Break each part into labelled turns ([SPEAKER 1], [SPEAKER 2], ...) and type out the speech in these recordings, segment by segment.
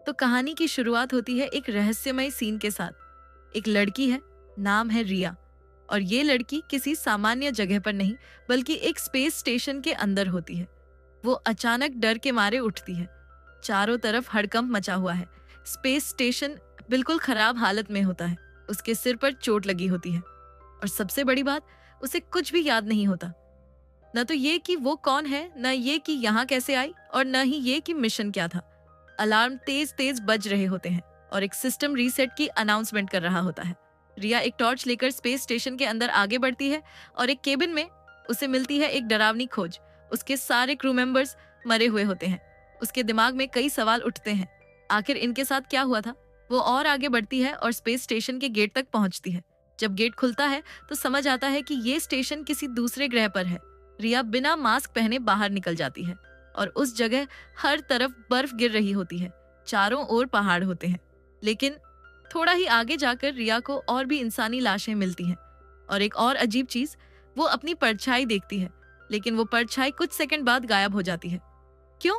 [SPEAKER 1] तो कहानी की शुरुआत होती है एक रहस्यमय सीन के साथ। एक लड़की है, नाम है रिया। और ये लड़की किसी सामान्य जगह पर नहीं, बल्कि एक स्पेस स्टेशन के अंदर होती है। वो अचानक डर के मारे उठती है। चारों तरफ हड़कंप मचा हुआ है। स्पेस स्टेशन बिल्कुल खराब हालत में होता है। उसके सिर पर चोट लगी होती है और सबसे बड़ी बात, उसे कुछ भी याद नहीं होता। न तो ये कि वो कौन है, न ये कि यहाँ कैसे आई, और न ही ये कि मिशन क्या था। अलार्म तेज तेज बज रहे होते हैं और एक सिस्टम रीसेट की अनाउंसमेंट कर रहा होता है। रिया एक टॉर्च लेकर स्पेस स्टेशन के अंदर आगे बढ़ती है और एक केबिन में उसे मिलती है एक डरावनी खोज। उसके सारे क्रू मेंबर्स मरे हुए होते हैं। उसके दिमाग में कई सवाल उठते हैं। आखिर इनके साथ क्या हुआ था? वो और आगे बढ़ती है और स्पेस स्टेशन के गेट तक पहुंचती है। जब गेट खुलता है तो समझ आता है कि ये स्टेशन किसी दूसरे ग्रह पर है। रिया बिना मास्क पहने बाहर निकल जाती है और उस जगह हर तरफ बर्फ गिर रही होती है। चारों ओर पहाड़ होते हैं। लेकिन थोड़ा ही आगे जाकर रिया को और भी इंसानी लाशें मिलती हैं। और एक और अजीब चीज, वो अपनी परछाई देखती है, लेकिन वो परछाई कुछ सेकंड बाद गायब हो जाती है। क्यों?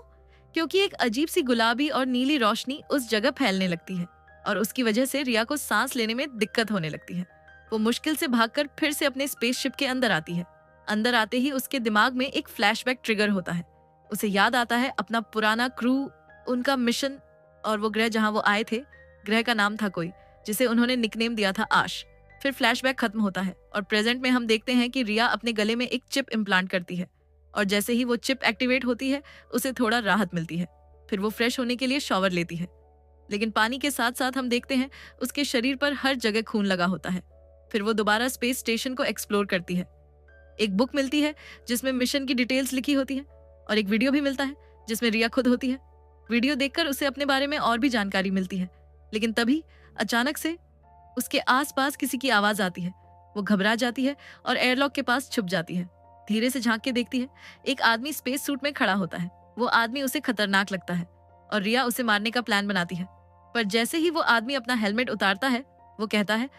[SPEAKER 1] क्योंकि एक अजीब सी गुलाबी और नीली रोशनी उस जगह फैलने लगती है और उसकी वजह से रिया को सांस लेने में दिक्कत होने लगती है। वो मुश्किल से भागकर फिर से अपने स्पेसशिप के अंदर आती है। अंदर आते ही उसके दिमाग में एक फ्लैशबैक ट्रिगर होता है। उसे याद आता है अपना पुराना क्रू, उनका मिशन और वो ग्रह जहां वो आए थे। ग्रह का नाम था कोई, जिसे उन्होंने निकनेम दिया था आश। फिर फ्लैशबैक खत्म होता है और प्रेजेंट में हम देखते हैं कि रिया अपने गले में एक चिप इम्प्लांट करती है और जैसे ही वो चिप एक्टिवेट होती है, उसे थोड़ा राहत मिलती है। फिर वो फ्रेश होने के लिए शॉवर लेती है। लेकिन पानी के साथ साथ हम देखते हैं उसके शरीर पर हर जगह खून लगा होता है। फिर वो दोबारा स्पेस स्टेशन को एक्सप्लोर करती है। एक बुक मिलती है जिसमें मिशन की डिटेल्स लिखी होती है और एक वीडियो भी मिलता है जिसमें रिया खुद होती है। वीडियो देखकर उसे अपने बारे में और भी जानकारी मिलती है। लेकिन तभी अचानक से उसके आसपास किसी की आवाज आती है। वो घबरा जाती है और एयरलॉक के पास छुप जाती है। धीरे से झांक के देखती है, एक आदमी स्पेस सूट में खड़ा होता है। वो आदमी उसे खतरनाक लगता है और रिया उसे मारने का प्लान बनाती है। पर जैसे ही वो आदमी अपना हेलमेट उतारता है, वो कहता है,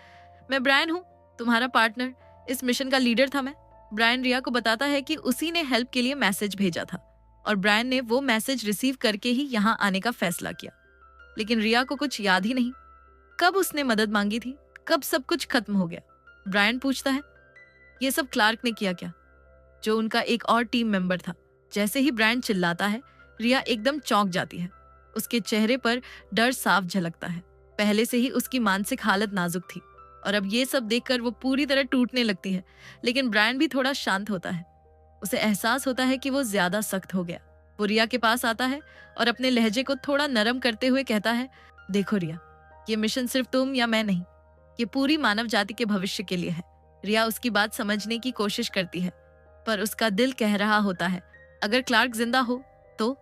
[SPEAKER 1] मैं ब्रायन हूँ, तुम्हारा पार्टनर, इस मिशन का लीडर था मैं। ब्रायन रिया को बताता है कि उसी ने हेल्प के लिए मैसेज भेजा था और ब्रायन ने वो मैसेज रिसीव करके ही यहाँ आने का फैसला किया। लेकिन रिया को कुछ याद ही नहीं, कब उसने मदद मांगी थी, कब सब कुछ खत्म हो गया। ब्रायन पूछता है, ये सब क्लार्क ने किया क्या, जो उनका एक और टीम मेंबर था। जैसे ही ब्रायन चिल्लाता है, रिया एकदम चौंक जाती है। उसके चेहरे पर डर साफ झलकता है। पहले से ही उसकी मानसिक हालत नाजुक थी और अब ये सब देखकर वो पूरी तरह टूटने लगती है। लेकिन ब्रायन भी थोड़ा शांत होता है। उसे एहसास होता है कि वो ज्यादा सख्त हो गया। वो रिया के पास आता है और अपने लहजे को थोड़ा नरम करते हुए कहता है, देखो रिया, ये मिशन सिर्फ तुम या मैं नहीं, ये पूरी मानव जाति के भविष्य के लिए है। रिया उसकी बात समझने की कोशिश करती है, पर उसका दिल कह रहा होता है, अगर क्लार्क जिंदा हो तो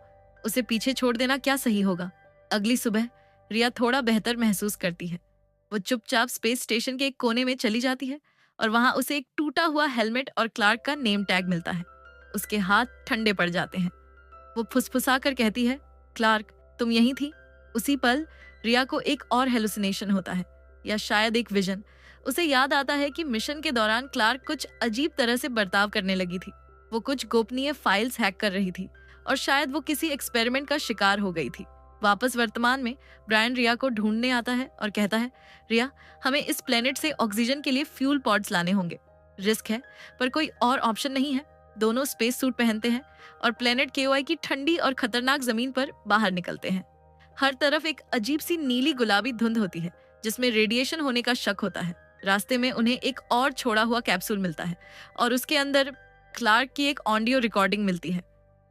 [SPEAKER 1] उसे पीछे छोड़ देना क्या सही होगा। अगली सुबह रिया थोड़ा बेहतर महसूस करती है। वो चुपचाप स्पेस स्टेशन के एक कोने में चली जाती है और वहां उसे एक टूटा हुआ हेलमेट और क्लार्क का नेम टैग मिलता है। उसके हाथ ठंडे पड़ जाते हैं। वो फुसफुसा कर कहती है, क्लार्क, तुम यहीं थी। उसी पल रिया को एक और हेलुसिनेशन होता है, या शायद एक विजन। उसे याद आता है कि मिशन के दौरान क्लार्क कुछ अजीब तरह से बर्ताव करने लगी थी। वो कुछ गोपनीय फाइल्स हैक कर रही थी और शायद वो किसी एक्सपेरिमेंट का शिकार हो गई थी। वापस वर्तमान में ब्रायन रिया को ढूंढने आता है और कहता है, रिया, हमें इस प्लेनेट से ऑक्सीजन के लिए फ्यूल पॉड्स लाने होंगे। रिस्क है, पर कोई और ऑप्शन नहीं है। दोनों स्पेस सूट पहनते हैं और प्लेनेट केओआई की ठंडी और खतरनाक जमीन पर बाहर निकलते हैं। हर तरफ एक अजीब सी नीली गुलाबी धुंध होती है जिसमें रेडिएशन होने का शक होता है। रास्ते में उन्हें एक और छोड़ा हुआ कैप्सूल मिलता है और उसके अंदर क्लार्क की एक ऑडियो रिकॉर्डिंग मिलती है।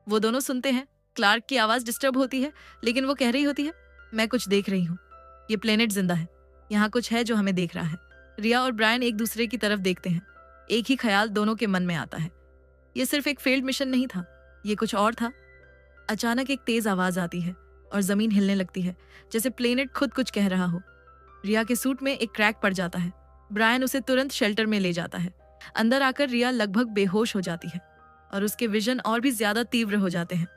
[SPEAKER 1] वो दोनों सुनते हैं। क्लार्क की आवाज डिस्टर्ब होती है, लेकिन वो कह रही होती है, मैं कुछ देख रही हूँ, ये प्लेनेट जिंदा है, यहाँ कुछ है जो हमें देख रहा है। रिया और ब्रायन एक दूसरे की तरफ देखते हैं। एक ही ख्याल दोनों के मन में आता है, ये सिर्फ एक फेल्ड मिशन नहीं था, ये कुछ और था। अचानक एक तेज आवाज आती है और जमीन हिलने लगती है, जैसे प्लेनेट खुद कुछ कह रहा हो। रिया के सूट में एक क्रैक पड़ जाता है। ब्रायन उसे तुरंत शेल्टर में ले जाता है। अंदर आकर रिया लगभग बेहोश हो जाती है और उसके विजन और भी ज्यादा तीव्र हो जाते हैं।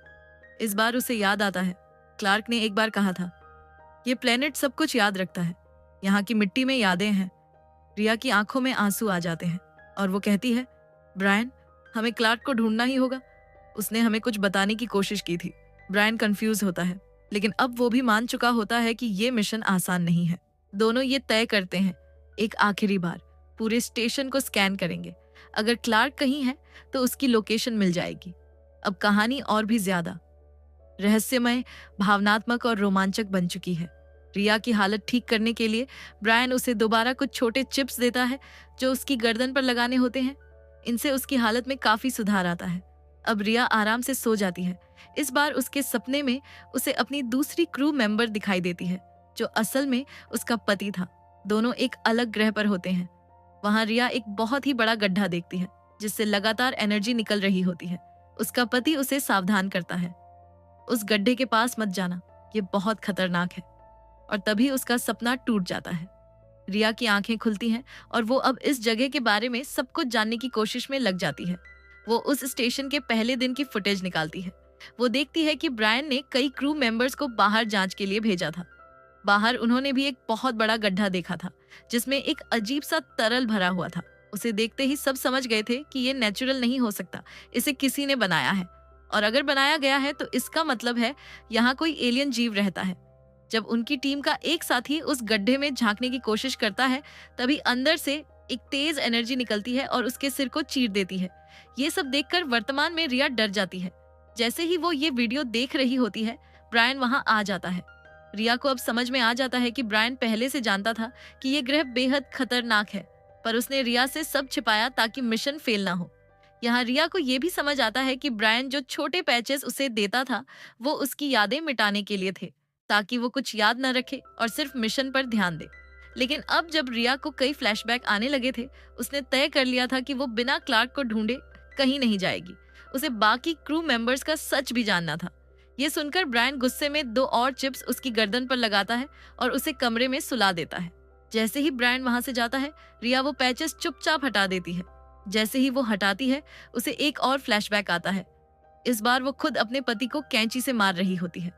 [SPEAKER 1] इस बार उसे याद आता है, क्लार्क ने एक बार कहा था, ये प्लेनेट सब कुछ याद रखता है, यहाँ की मिट्टी में यादें हैं। रिया की आंखों में आंसू आ जाते हैं और वो कहती है, ब्रायन, हमें क्लार्क को ढूंढना ही होगा, उसने हमें कुछ बताने की कोशिश की थी। ब्रायन कंफ्यूज होता है, लेकिन अब वो भी मान चुका होता है कि ये मिशन आसान नहीं है। दोनों ये तय करते हैं, एक आखिरी बार पूरे स्टेशन को स्कैन करेंगे। अगर क्लार्क कहीं है तो उसकी लोकेशन मिल जाएगी। अब कहानी और भी ज्यादा रहस्यमय, भावनात्मक और रोमांचक बन चुकी है। रिया की हालत ठीक करने के लिए ब्रायन उसे दोबारा कुछ छोटे चिप्स देता है जो उसकी गर्दन पर लगाने होते हैं। इनसे उसकी हालत में काफी सुधार आता है। अब रिया आराम से सो जाती है। इस बार उसके सपने में उसे अपनी दूसरी क्रू मेंबर दिखाई देती है, जो असल में उसका पति था। दोनों एक अलग ग्रह पर होते हैं। वहां रिया एक बहुत ही बड़ा गड्ढा देखती है जिससे लगातार एनर्जी निकल रही होती है। उसका पति उसे सावधान करता है, उस गड्ढे के पास मत जाना, ये बहुत खतरनाक है। और तभी उसका सपना टूट जाता है। रिया की आंखें खुलती हैं और वो अब इस जगह के बारे में सब कुछ जानने की कोशिश में लग जाती है। वो उस स्टेशन के पहले दिन की फुटेज निकालती है। वो देखती है कि ब्रायन ने कई क्रू मेंबर्स को बाहर जांच के लिए भेजा था। बाहर उन्होंने भी एक बहुत बड़ा गड्ढा देखा था जिसमें एक अजीब सा तरल भरा हुआ था। उसे देखते ही सब समझ गए थे कि ये नेचुरल नहीं हो सकता, इसे किसी ने बनाया है। और अगर बनाया गया है तो इसका मतलब है यहाँ कोई एलियन जीव रहता है। जब उनकी टीम का एक साथी उस गड्ढे में झांकने की कोशिश करता है, तभी अंदर से एक तेज एनर्जी निकलती है और उसके सिर को चीर देती है। ये सब देखकर वर्तमान में रिया डर जाती है। जैसे ही वो ये वीडियो देख रही होती है, ब्रायन वहां आ जाता है। रिया को अब समझ में आ जाता है कि ब्रायन पहले से जानता था कि ये ग्रह बेहद खतरनाक है, पर उसने रिया से सब छिपाया ताकि मिशन फेल ना हो। यहाँ रिया को ये भी समझ आता है कि ब्रायन जो छोटे पैचेस उसे देता था, वो उसकी यादें मिटाने के लिए थे, ताकि वो कुछ याद न रखे और सिर्फ मिशन पर ध्यान दे। लेकिन अब जब रिया को कई फ्लैशबैक आने लगे थे, उसने तय कर लिया था कि वो बिना क्लार्क को ढूंढे कहीं नहीं जाएगी। उसे बाकी क्रू मेंबर्स का सच भी जानना था। ये सुनकर ब्रायन गुस्से में 2 और चिप्स उसकी गर्दन पर लगाता है और उसे कमरे में सुला देता है। जैसे ही ब्रायन वहां से जाता है, रिया वो पैचेस चुपचाप हटा देती है। जैसे ही वो हटाती है, उसे एक और फ्लैशबैक आता है। इस बार वो खुद अपने पति को कैंची से मार रही होती है।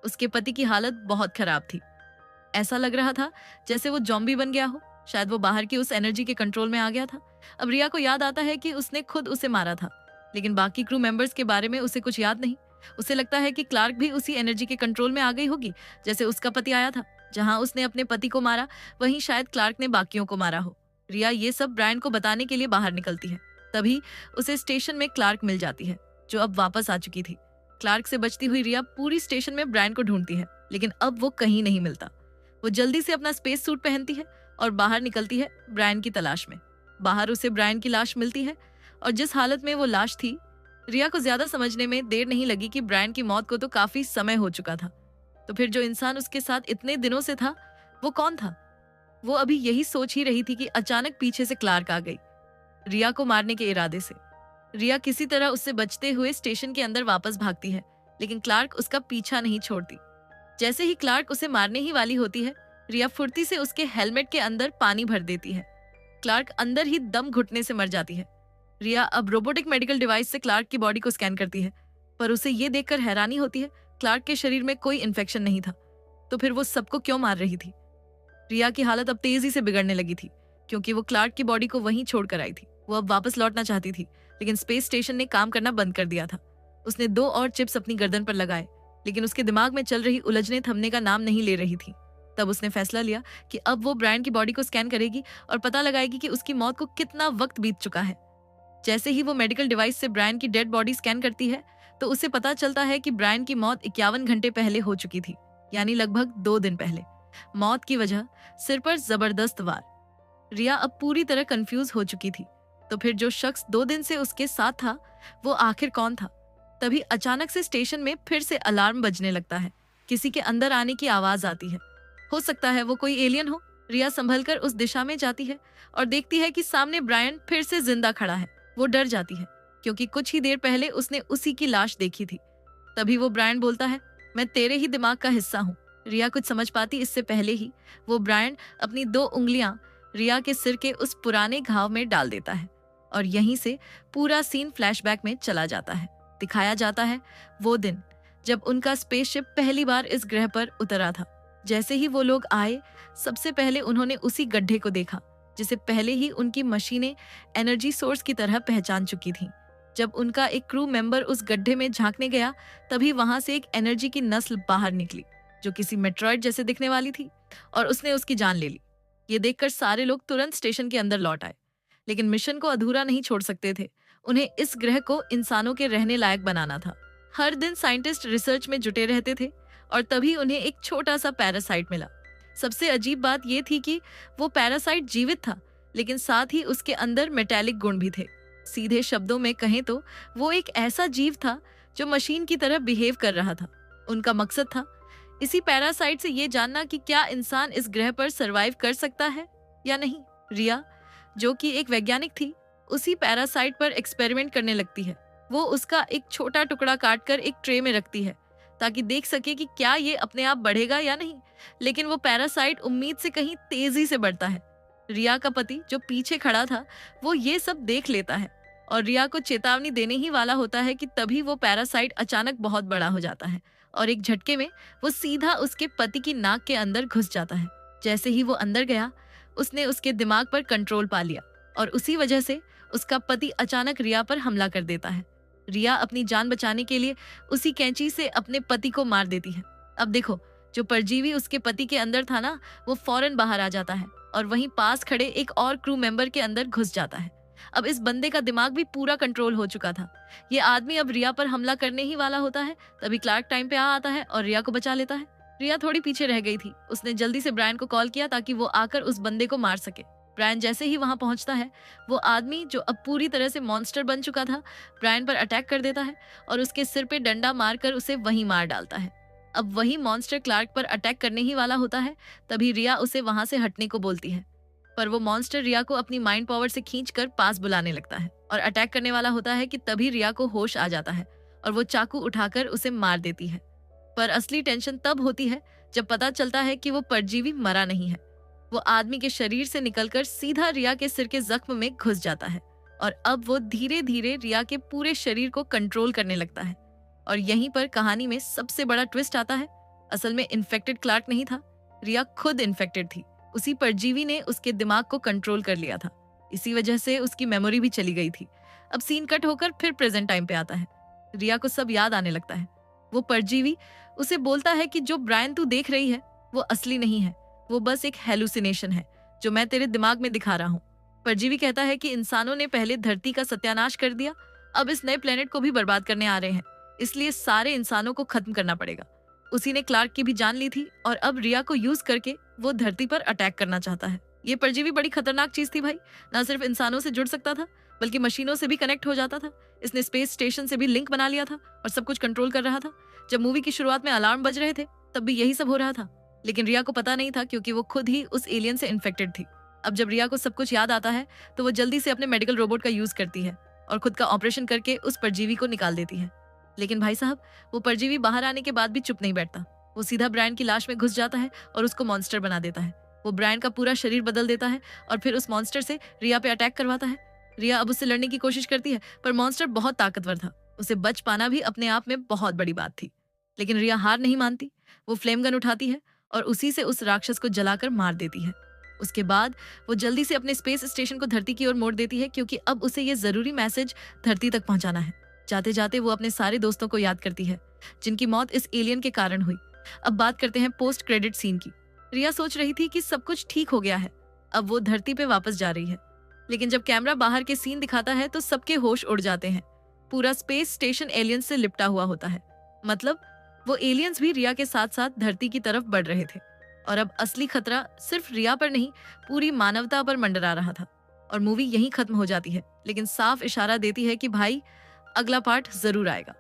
[SPEAKER 1] उसके पति की हालत बहुत खराब थी। ऐसा लग रहा था जैसे वो जॉम्बी बन गया हो। शायद वो बाहर की उस एनर्जी के कंट्रोल में आ गया था। अब रिया को याद आता है कि उसने खुद उसे मारा था, लेकिन बाकी क्रू मेंबर्स के बारे में उसे कुछ याद नहीं। उसे लगता है कि क्लार्क भी उसी एनर्जी के कंट्रोल में आ गई होगी जैसे उसका पति आया था। जहां उसने अपने पति को मारा, वहीं शायद क्लार्क ने बाकियों को मारा हो। रिया ये सब ब्रायन को बताने के लिए बाहर निकलती है। तभी उसे स्टेशन में क्लार्क मिल जाती है, जो अब वापस आ चुकी थी। क्लार्क से बचती हुई रिया पूरी स्टेशन में ब्रायन को ढूंढती है, लेकिन अब वो कहीं नहीं मिलता। वो जल्दी से अपना स्पेस सूट पहनती है और बाहर निकलती है ब्रायन की तलाश में। बाहर उसे ब्रायन की लाश मिलती है और जिस हालत में वो लाश थी, रिया को ज्यादा समझने में देर नहीं लगी कि ब्रायन की मौत को तो काफी समय हो चुका था। तो फिर जो इंसान उसके साथ इतने दिनों से था, वो कौन था? वो अभी यही सोच ही रही थी कि अचानक पीछे से क्लार्क आ गई, रिया को मारने के इरादे से। रिया किसी तरह उससे बचते हुए स्टेशन के अंदर वापस भागती है, लेकिन क्लार्क उसका पीछा नहीं छोड़ती। जैसे ही क्लार्क उसे मारने ही वाली होती है, रिया फुर्ती से उसके हेलमेट के अंदर पानी भर देती है। क्लार्क अंदर ही दम घुटने से मर जाती है। रिया अब रोबोटिक मेडिकल डिवाइस से क्लार्क की बॉडी को स्कैन करती है, पर उसे ये देखकर हैरानी होती है, क्लार्क के शरीर में कोई इन्फेक्शन नहीं था। तो फिर वो सबको क्यों मार रही थी? रिया की हालत अब तेजी से बिगड़ने लगी थी, क्योंकि वो क्लार्क की बॉडी को वहीं छोड़कर आई थी। वो अब वापस लौटना चाहती थी, लेकिन स्पेस स्टेशन ने काम करना बंद कर दिया था। उसने 2 और चिप्स अपनी गर्दन पर लगाए, लेकिन उसके दिमाग में चल रही उलझने थमने का नाम नहीं ले रही थी। तब उसने फैसला लिया कि अब वो ब्रायन की बॉडी को स्कैन करेगी और पता लगाएगी कि उसकी मौत को कितना वक्त बीत चुका है। जैसे ही वो मेडिकल डिवाइस से ब्रायन की डेड बॉडी स्कैन करती है, तो उसे पता चलता है कि ब्रायन की मौत 51 घंटे पहले हो चुकी थी, यानी लगभग 2 दिन पहले। मौत की वजह सिर पर जबरदस्त वार। रिया अब पूरी तरह कंफ्यूज हो चुकी थी। तो फिर जो शख्स 2 दिन से उसके साथ था, वो आखिर कौन था? तभी अचानक से स्टेशन में फिर से अलार्म बजने लगता है। किसी के अंदर आने की आवाज आती है। हो सकता है वो कोई एलियन हो। रिया संभलकर उस दिशा में जाती है और देखती है कि सामने ब्रायन फिर से जिंदा खड़ा है। वो डर जाती है, क्योंकि कुछ ही देर पहले उसने उसी की लाश देखी थी। तभी वो ब्रायन बोलता है, मैं तेरे ही दिमाग का हिस्सा हूँ। रिया कुछ समझ पाती इससे पहले ही वो ब्रायन अपनी 2 उंगलियां रिया के सिर के उस पुराने घाव में डाल देता है और यहीं से पूरा सीन फ्लैशबैक में चला जाता है। दिखाया जाता है वो दिन जब उनका स्पेसशिप पहली बार इस ग्रह पर उतरा था। जैसे ही वो लोग आए, सबसे पहले उन्होंने उसी गड्ढे को देखा जिसे पहले ही उनकी मशीनें एनर्जी सोर्स की तरह पहचान चुकी थीं। जब उनका एक क्रू मेंबर उस गड्ढे में झांकने गया, तभी वहां से एक एनर्जी की नस्ल बाहर निकली जो किसी मेट्रॉइड जैसे दिखने वाली थी, और उसने उसकी जान ले ली। ये देखकर सारे लोग तुरंत स्टेशन के अंदर लौट आए, लेकिन मिशन को अधूरा नहीं छोड़ सकते थे। उन्हें इस ग्रह को इंसानों के रहने लायक बनाना था। हर दिन साइंटिस्ट रिसर्च में जुटे रहते थे, और तभी उन्हें एक छोटा सा पैरासाइट मिला। सबसे अजीब बात यह थी कि वो पैरासाइट जीवित था, लेकिन साथ ही उसके अंदर मेटालिक गुण भी थे। सीधे शब्दों में कहें तो वो एक ऐसा जीव था जो मशीन की तरह बिहेव कर रहा था। उनका मकसद था इसी पैरासाइट से ये जानना कि क्या इंसान इस ग्रह पर सरवाइव कर सकता है या नहीं। रिया, जो कि एक वैज्ञानिक थी, उसी पैरासाइट पर एक्सपेरिमेंट करने लगती है। वो उसका एक छोटा टुकड़ा काटकर एक ट्रे में रखती है ताकि देख सके कि क्या ये अपने आप बढ़ेगा या नहीं। लेकिन वो पैरासाइट उम्मीद से कहीं तेजी से बढ़ता है। रिया का पति, जो पीछे खड़ा था, वो ये सब देख लेता है और रिया को चेतावनी देने ही वाला होता है कि तभी वो पैरासाइट अचानक बहुत बड़ा हो जाता है और एक झटके में वो सीधा उसके पति की नाक के अंदर घुस जाता है। जैसे ही वो अंदर गया, उसने उसके दिमाग पर कंट्रोल पा लिया और उसी वजह से उसका पति अचानक रिया पर हमला कर देता है। रिया अपनी जान बचाने के लिए उसी कैंची से अपने पति को मार देती है। अब देखो, जो परजीवी उसके पति के अंदर था ना, वो फौरन बाहर आ जाता है और वहीं पास खड़े एक और क्रू मेंबर के अंदर घुस जाता है। अब इस बंदे का दिमाग भी पूरा कंट्रोल हो चुका था। ये आदमी अब रिया पर हमला करने ही वाला होता है, तभी क्लार्क टाइम पे आ आता है और रिया को बचा लेता है। रिया थोड़ी पीछे रह गई थी। उसने जल्दी से ब्रायन को कॉल किया ताकि वो आकर उस बंदे को मार सके। ब्रायन जैसे ही वहां पहुंचता है, वो आदमी जो अब पूरी तरह से मॉन्स्टर बन चुका था, ब्रायन पर अटैक कर देता है और उसके सिर पे डंडा मारकर उसे वहीं मार डालता है। अब वही मॉन्स्टर क्लार्क पर अटैक करने ही वाला होता है, तभी रिया उसे वहां से हटने को बोलती है, पर वो मॉन्स्टर रिया को अपनी माइंड पावर से खींचकर पास बुलाने लगता है और अटैक करने वाला होता है कि तभी रिया को होश आ जाता है और वो चाकू उठाकर उसे मार देती है। पर असली टेंशन तब होती है जब पता चलता है कि वो परजीवी मरा नहीं है। वो आदमी के शरीर से निकलकर सीधा रिया के सिर के जख्म में घुस जाता है और अब वो धीरे धीरे रिया के पूरे शरीर को कंट्रोल करने लगता है। और यहीं पर कहानी में सबसे बड़ा ट्विस्ट आता है। असल में इन्फेक्टेड क्लार्क नहीं था, रिया खुद इन्फेक्टेड थी। उसी परजीवी ने उसके दिमाग को कंट्रोल कर लिया था। इसी वजह से उसकी मेमोरी भी चली गई थी। अब सीन कट होकर फिर प्रेजेंट टाइम पे आता है। रिया को सब याद आने लगता है। वो परजीवी उसे बोलता है कि जो ब्रायन तू देख रही है वो असली नहीं है, वो बस एक हेलुसिनेशन है जो मैं तेरे दिमाग में दिखा रहा हूँ। परजीवी कहता है कि इंसानों ने पहले धरती का सत्यानाश कर दिया, अब इस नए प्लेनेट को भी बर्बाद करने आ रहे हैं, इसलिए सारे इंसानों को खत्म करना पड़ेगा। उसी ने क्लार्क की भी जान ली थी और अब रिया को यूज करके वो धरती पर अटैक करना चाहता है। ये परजीवी बड़ी खतरनाक चीज थी भाई। ना सिर्फ इंसानों से जुड़ सकता था, बल्कि मशीनों से भी कनेक्ट हो जाता था। इसने स्पेस स्टेशन से भी लिंक बना लिया था और सब कुछ कंट्रोल कर रहा था। जब मूवी की शुरुआत में अलार्म बज रहे थे, तब भी यही सब हो रहा था, लेकिन रिया को पता नहीं था क्योंकि वो खुद ही उस एलियन से इन्फेक्टेड थी। अब जब रिया को सब कुछ याद आता है, तो वो जल्दी से अपने मेडिकल रोबोट का यूज करती है और खुद का ऑपरेशन करके उस परजीवी को निकाल देती है। लेकिन भाई साहब, वो परजीवी बाहर आने के बाद भी चुप नहीं बैठता। वो सीधा ब्रायन की लाश में घुस जाता है और उसको मॉन्स्टर बना देता है। वो ब्रायन का पूरा शरीर बदल देता है और फिर उस मॉन्स्टर से रिया पे अटैक करवाता है। रिया अब उससे लड़ने की कोशिश करती है, पर मॉन्स्टर बहुत ताकतवर था। उसे बच पाना भी अपने आप में बहुत बड़ी बात थी। लेकिन रिया हार नहीं मानती। वो फ्लेम गन उठाती है और उसी से उस राक्षस को जलाकर मार देती है। उसके बाद वो जल्दी से अपने स्पेस स्टेशन को धरती की ओर मोड़ देती है, क्योंकि अब उसे ये जरूरी मैसेज धरती तक पहुंचाना है। जाते जाते वो अपने सारे दोस्तों को याद करती है जिनकी मौत इस एलियन के कारण हुई। अब बात करते हैं पोस्ट क्रेडिट सीन की। रिया सोच रही थी कि सब कुछ ठीक हो गया है, अब वो धरती पे वापस जा रही है, लेकिन जब कैमरा बाहर के सीन दिखाता है तो सबके होश उड़ जाते हैं। पूरा स्पेस स्टेशन एलियंस से लिपटा हुआ होता है। मतलब वो एलियंस भी रिया के साथ साथ धरती की तरफ बढ़ रहे थे और अब असली खतरा सिर्फ रिया पर नहीं, पूरी मानवता पर मंडरा रहा था। और मूवी यहीं खत्म हो जाती है, लेकिन साफ इशारा देती है कि भाई, अगला पार्ट जरूर आएगा।